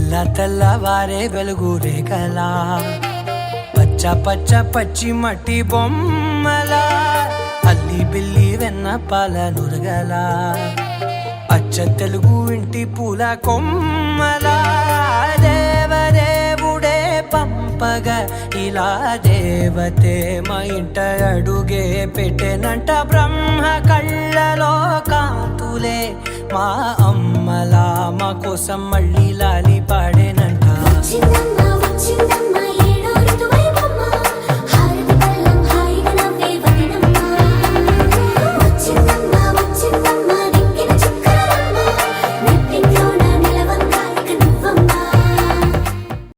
తెల్లవారే వెలుగు రేఖలా పచ్చ పచ్చ పచ్చి మట్టి బొమ్మలా అల్లి బిల్లి వెన్న పాల నురగలా అచ్చ తెలుగు ఇంటి పూల కొమ్మలా దేవదేవుడే పంపగా ఇలా దేవతే మా ఇంట అడుగే పెట్టెనంట బ్రహ్మ కళ్ళలో కాంతులే మా అమ్మలా మా కోసం మళ్ళీ లాలి పాడేనంట.